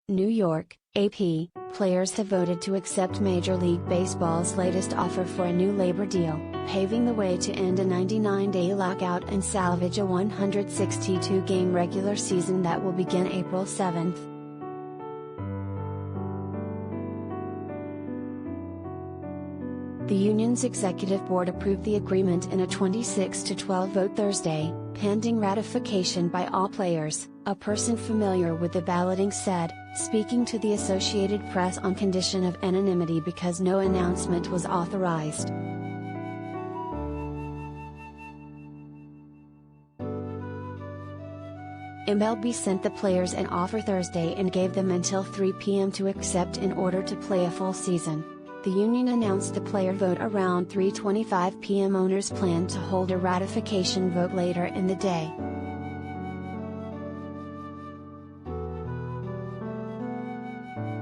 New York, AP, players have voted to accept Major League Baseball's latest offer for a new labor deal, paving the way to end a 99-day lockout and salvage a 162-game regular season that will begin April 7. The union's executive board approved the agreement in a 26-12 vote Thursday, pending ratification by all players, a person familiar with the balloting said, speaking to the Associated Press on condition of anonymity because no announcement was authorized. MLB sent the players an offer Thursday and gave them until 3 p.m. to accept in order to play a full season. The union announced the player vote around 3:25 p.m. Owners plan to hold a ratification vote later in the day.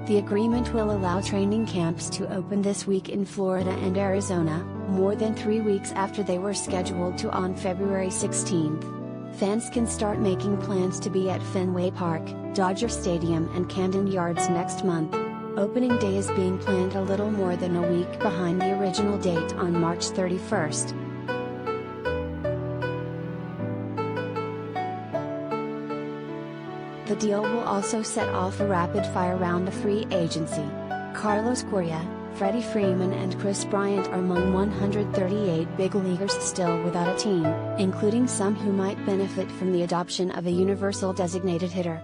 The agreement will allow training camps to open this week in Florida and Arizona, more than 3 weeks after they were scheduled to on February 16. Fans can start making plans to be at Fenway Park, Dodger Stadium and Camden Yards next month. Opening day is being planned a little more than a week behind the original date on March 31. The deal will also set off a rapid-fire round of free agency. Carlos Correa, Freddie Freeman and Chris Bryant are among 138 big leaguers still without a team, including some who might benefit from the adoption of a universal designated hitter.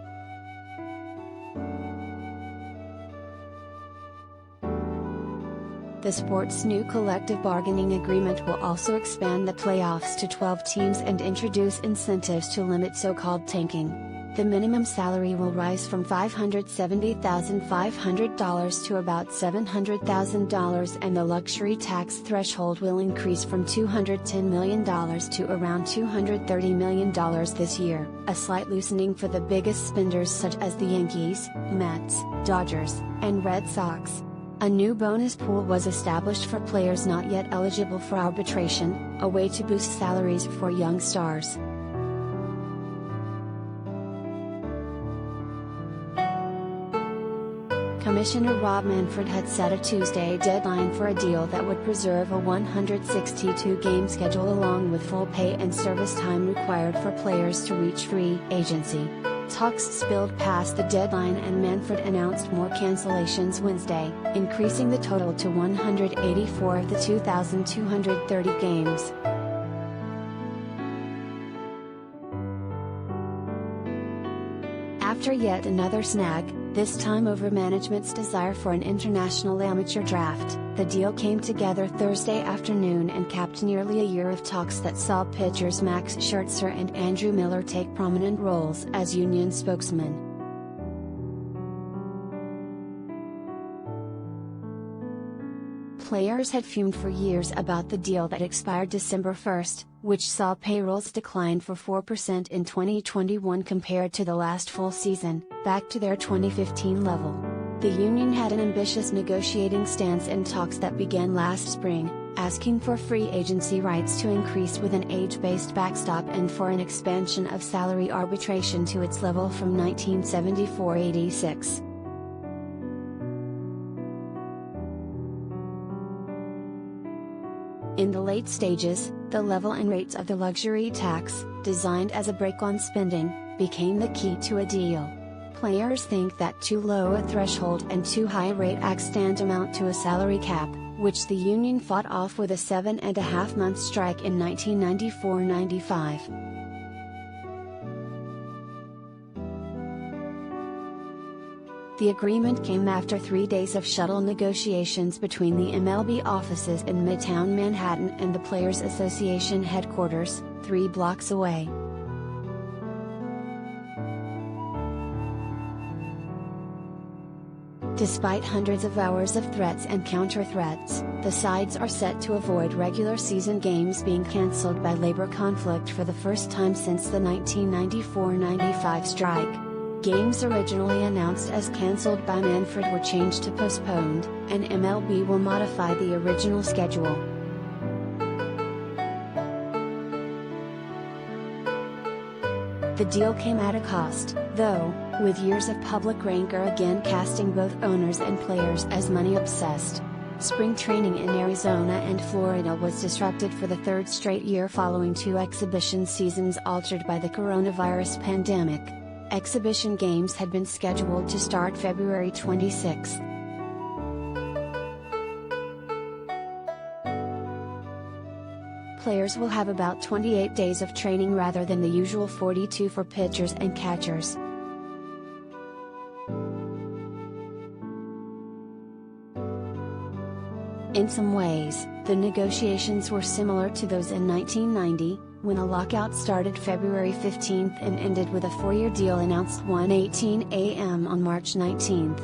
The sport's new collective bargaining agreement will also expand the playoffs to 12 teams and introduce incentives to limit so-called tanking. The minimum salary will rise from $570,500 to about $700,000 and the luxury tax threshold will increase from $210 million to around $230 million this year, a slight loosening for the biggest spenders such as the Yankees, Mets, Dodgers, and Red Sox. A new bonus pool was established for players not yet eligible for arbitration, a way to boost salaries for young stars. Commissioner Rob Manfred had set a Tuesday deadline for a deal that would preserve a 162-game schedule along with full pay and service time required for players to reach free agency. Talks spilled past the deadline and Manfred announced more cancellations Wednesday, increasing the total to 184 of the 2,230 games. After yet another snag, this time over management's desire for an international amateur draft, the deal came together Thursday afternoon and capped nearly a year of talks that saw pitchers Max Scherzer and Andrew Miller take prominent roles as union spokesmen. Players had fumed for years about the deal that expired December 1, which saw payrolls decline for 4% in 2021 compared to the last full season, back to their 2015 level. The union had an ambitious negotiating stance in talks that began last spring, asking for free agency rights to increase with an age-based backstop and for an expansion of salary arbitration to its level from 1974-86. In the late stages, the level and rates of the luxury tax, designed as a brake on spending, became the key to a deal. Players think that too low a threshold and too high a rate acts tantamount to a salary cap, which the union fought off with a 7.5-month strike in 1994-95. The agreement came after 3 days of shuttle negotiations between the MLB offices in Midtown Manhattan and the Players Association headquarters, 3 blocks away. Despite hundreds of hours of threats and counter-threats, the sides are set to avoid regular season games being cancelled by labor conflict for the first time since the 1994-95 strike. Games originally announced as cancelled by Manfred were changed to postponed, and MLB will modify the original schedule. The deal came at a cost, though, With years of public rancor again casting both owners and players as money-obsessed, spring training in Arizona and Florida was disrupted for the third straight year following 2 exhibition seasons altered by the coronavirus pandemic. Exhibition games had been scheduled to start February 26. Players will have about 28 days of training rather than the usual 42 for pitchers and catchers. In some ways, the negotiations were similar to those in 1990, when a lockout started February 15 and ended with a 4-year deal announced 1:18 a.m. on March 19.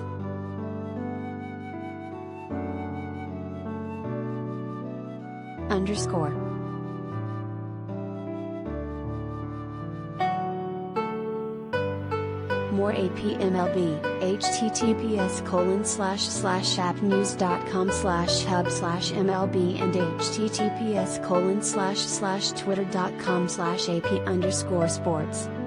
More AP MLB, https://appnews.com/hub/MLB and https://twitter.com/AP_sports